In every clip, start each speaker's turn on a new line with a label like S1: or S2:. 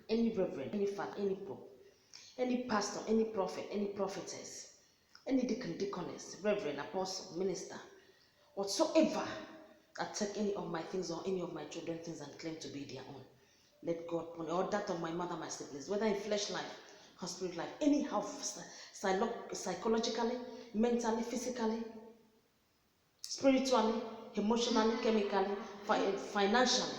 S1: any reverend, any father, any pope, any pastor, any prophet, any prophetess, any deacon, deaconess, reverend, apostle, minister, whatsoever that take any of my things or any of my children's things and claim to be their own, let God punish, or that of my mother, my siblings, whether in flesh life or spirit life, anyhow, psychologically, mentally, physically, spiritually, emotionally, chemically, financially,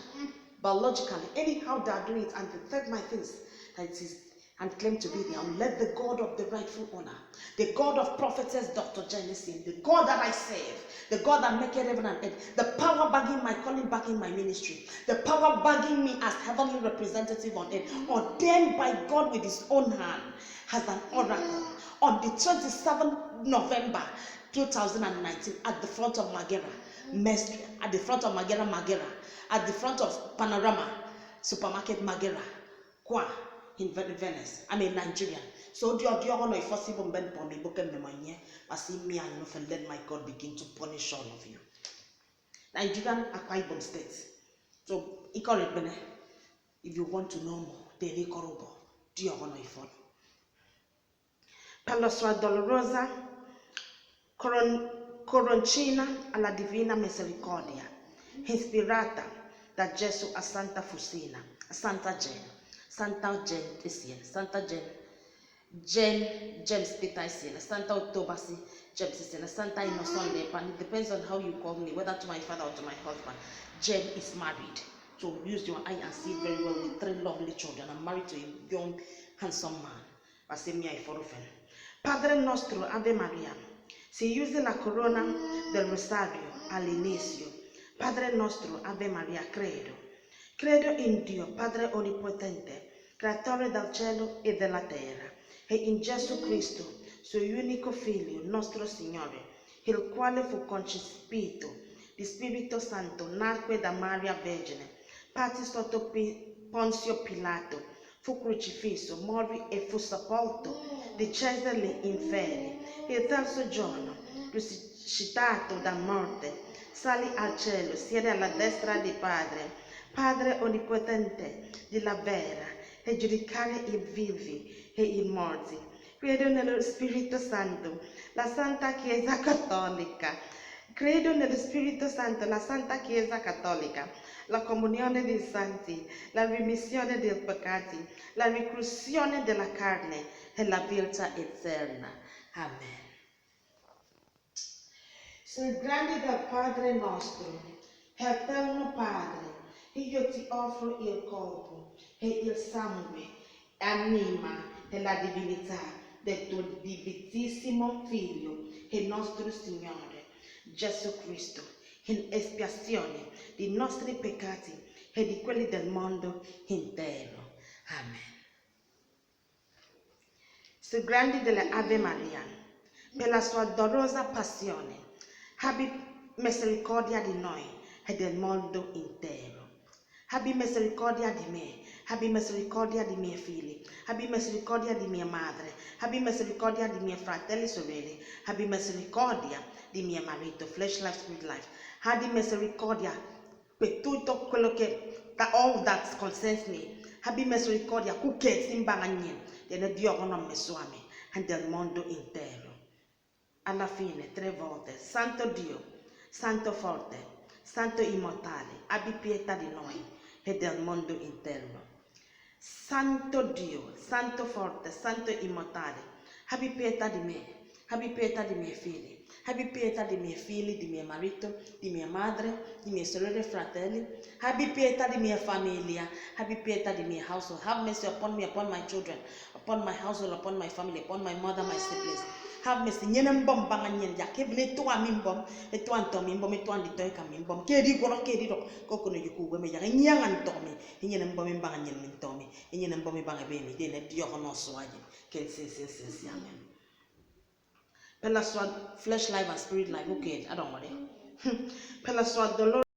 S1: biologically, anyhow they are doing it and they take my things that it is and claim to be their own. Let the God of the rightful owner, the God of prophetess Dr. Jenison, the God that I serve, the God that maketh heaven and earth, the power bagging my calling, bagging my ministry, the power bagging me as heavenly representative on earth, ordained by God with his own hand, has an oracle on the 27th November 2019 at the front of Magera, at the front of Magera, at the front of Panorama Supermarket Magera, Kwa, in Venice. I'm a Nigerian. So do you want to force him ben for me, book me money, but see me and enough and let my God begin to punish all of you. Nigerian Akwa Ibom State. So if you want to know more, then do you want to afford? Per la sua dolorosa coroncina alla divina misericordia, ispirata da Gesù a Santa Fusina, a Santa Jane Essien, Santa Jane James Peter Essien, Santa Otobasi James Essien, Santa Innocent Lepan. It depends on how you call me, whether to my father or to my husband. Jane is married. So use your eye and see very well with 3 lovely children. I'm married to a young, handsome man. Padre nostro, Ave Maria, si usa la corona del rosario all'inizio. Padre nostro, Ave Maria, credo. Credo in Dio, Padre Onnipotente, creatore del cielo e della terra, e in Gesù Cristo, suo unico Figlio, nostro Signore, il quale fu concepito di Spirito Santo, nacque da Maria Vergine, patì sotto Ponzio Pilato, fu crocifisso, morì e fu sepolto, discese agli inferi, il terzo giorno, risuscitato da morte, salì al cielo, siede alla destra di Padre Onnipotente, della vera, e giudicare i vivi e i morti. Credo nello Spirito Santo, la Santa Chiesa Cattolica. Credo nello Spirito Santo, la Santa Chiesa Cattolica, la comunione dei santi, la remissione dei peccati, la risurrezione della carne e la vita eterna. Amen. Sei grande del Padre nostro, eterno Padre, io ti offro il corpo e il sangue, anima e la divinità del tuo divinissimo Figlio e nostro Signore Gesù Cristo, in espiazione dei nostri peccati e di quelli del mondo intero. Amen. Sei grande delle Ave Maria, per la sua dolorosa passione, abbi misericordia di noi e del mondo intero. Abbi misericordia di me, abbi misericordia di miei figli, abbi misericordia di mia madre, abbi misericordia di miei fratelli e sorelle, abbi misericordia di mio marito, flesh life, spirit life. Abbi misericordia per tutto quello che, all that concerns me. Abbi misericordia, cucche simbanganyen, delle Dio non mesuami, e del mondo intero. Alla fine, 3 volte, Santo Dio, Santo forte, Santo immortale, abbi pietà di noi e del mondo intero. Santo Dio, Santo forte, Santo immortale, abbi pietà di me, abbi pietà di miei figli, abbi pietà di miei figli, di mio marito, di mia madre, di mie sorelle e fratelli, abbi pietà di mia famiglia, abbi pietà di mia household. Have mercy upon me, upon my children, upon my household, upon my family, upon my mother, my siblings. Have mercy. Nyen mbom banga nyen ya kebne to amimbom, eto antom mbom, eto andi toy kam mbom. Kedi goro kedi do kokono yuku we me ya nyang antomi. Nyen mbom banga nyen mintomi. Nyen mbom banga be mi de ne dio no swaji. Ken sin amen. Per la sua flesh life and spirit life, okay, I don't want it. Per la sua dolore